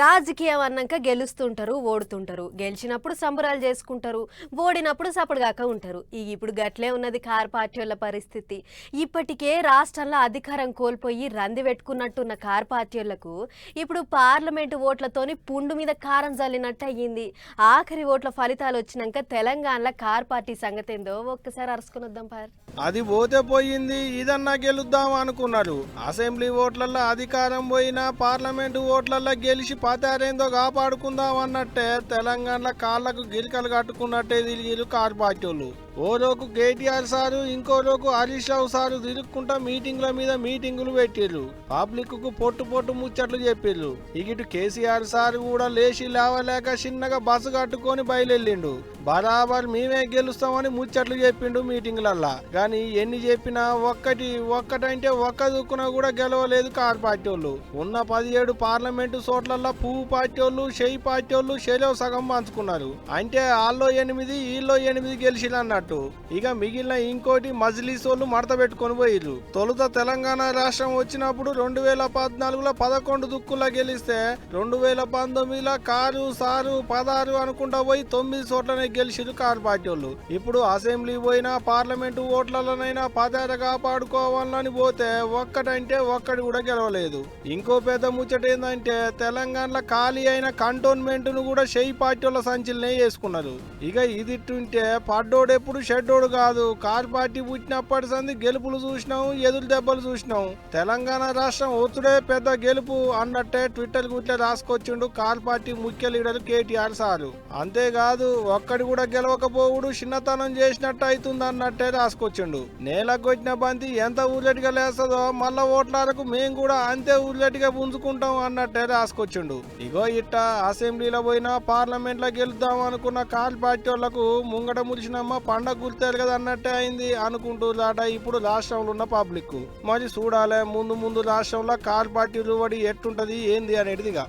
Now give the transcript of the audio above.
రాజకీయం అన్నాక గెలుస్తుంటారు, ఓడుతుంటారు. గెలిచినప్పుడు సంబరాలు చేసుకుంటారు, ఓడినప్పుడు సపడగాక ఉంటారు. ఇప్పుడు గట్లే ఉన్నది కార్ పార్టీల పరిస్థితి. ఇప్పటికే రాష్ట్రంలో అధికారం కోల్పోయి రంది పెట్టుకున్నట్టున్న కార్ పార్టీలకు ఇప్పుడు పార్లమెంటు ఓట్లతోని పుండు మీద కారం జల్లినట్టు అయ్యింది. ఆఖరి ఓట్ల ఫలితాలు వచ్చినాక తెలంగాణలో కార్ పార్టీ సంగతి ఏందో ఒక్కసారి అరుచుకుని వద్దాం పార్. అది పోతే పోయింది, ఇదన్నా గెలుద్దాం అనుకున్నారు. అసెంబ్లీ ఓట్లల్లో అధికారం పోయినా పార్లమెంటు ఓట్లల్లో గెలిచి పతారేందో కాపాడుకుందాం అన్నట్టే తెలంగాణలో కాళ్లకు గిరికలు కట్టుకున్నట్టే తిరిగిరు కారు పార్టీలు. ఓ రోజు కేటీఆర్ సారు, ఇంకో రోజు హరీష్ రావు సారు తిరుగుకుంటా మీటింగ్ల మీద మీటింగులు పెట్టిర్రు. పబ్లిక్ కు పొట్టు ముచ్చట్లు చెప్పిర్రు. ఇటు కేసీఆర్ సారు కూడా లేచి లేవలేక చిన్నగా బస్సు కట్టుకొని బయలుదేరిండు. బరాబర్ మేమే గెలుస్తామని ముచ్చట్లు చెప్పిండు మీటింగ్లల్లా. కానీ ఎన్ని చెప్పినా ఒక్కటంటే ఒక్క దుక్కున కూడా గెలవలేదు కారు పార్టీ వాళ్ళు. ఉన్న 17 పార్లమెంటు చోట్లల్లో పువ్వు పార్టీ వాళ్ళు, షెయి పార్టీ వాళ్ళు షెలవు సగం పంచుకున్నారు. అంటే ఆల్లో 8 ఈల్లో 8 గెలిచినట్టు. ఇక మిగిలిన ఇంకోటి మజ్లిస్ వాళ్ళు మడత పెట్టుకొని పోయిర్రు. తొలుత తెలంగాణ రాష్ట్రం వచ్చినప్పుడు 2014లో 11 దుక్కులా గెలిస్తే 2019లో కారు సారు 16 అనుకుంటా పోయి 9 చోట్లనే గెలిచిరు కారు పార్టీ వాళ్ళు. ఇప్పుడు అసెంబ్లీ పోయినా పార్లమెంటు ఓట్లలోనైనా పదార కాపాడుకోవాలని పోతే ఒక్కటంటే ఒక్కటి కూడా గెలవలేదు. ఇంకో పెద్ద ముచ్చట ఏంటంటే తెలంగాణలో ఖాళీ అయిన కంటోన్మెంట్ ను కూడా షెయి పార్టీ వాళ్ళ సంచిలనే వేసుకున్నారు. ఇక ఇదిట్టుంటే పడ్డోడెప్పుడు షెడ్డోడు కాదు. కారు పార్టీ పుట్టినప్పటి సంది గెలుపులు చూసినాం, ఎదురు దెబ్బలు చూసినాం. తెలంగాణ రాష్ట్రం ఒత్తుడే పెద్ద గెలుపు అన్నట్టే ట్విట్టర్ గుట్లే రాసుకొచ్చిండు కారు పార్టీ ముఖ్య లీడర్ కేటీఆర్ సారు. అంతేకాదు ఒక్కడి కూడా గెలవకపోవుడు చిన్నతనం చేసినట్టు అవుతుంది అన్నట్టే రాసుకొచ్చిండు. నేలకొచ్చిన బంతి ఎంత ఊర్లెటిగా లేస్తుందో మళ్ళా ఓట్లారకు మేం కూడా అంతే ఊర్లెటిగా పుంజుకుంటాం అన్నట్టే రాసుకొచ్చిండు. ఇగో ఇట్ట అసెంబ్లీలో పోయినా పార్లమెంట్ లో గెలుద్దాం అనుకున్న కారు పార్టీ వాళ్లకు ముంగట మురిసినమ్మ పండగ గుర్తారు కదా అన్నట్టే అయింది అనుకుంటున్నారట ఇప్పుడు రాష్ట్రంలో ఉన్న పబ్లిక్. మరి చూడాలి ముందు రాష్ట్రంలో కారు పార్టీలు పడి ఎట్టుంటది ఏంది అనేటిదిగా.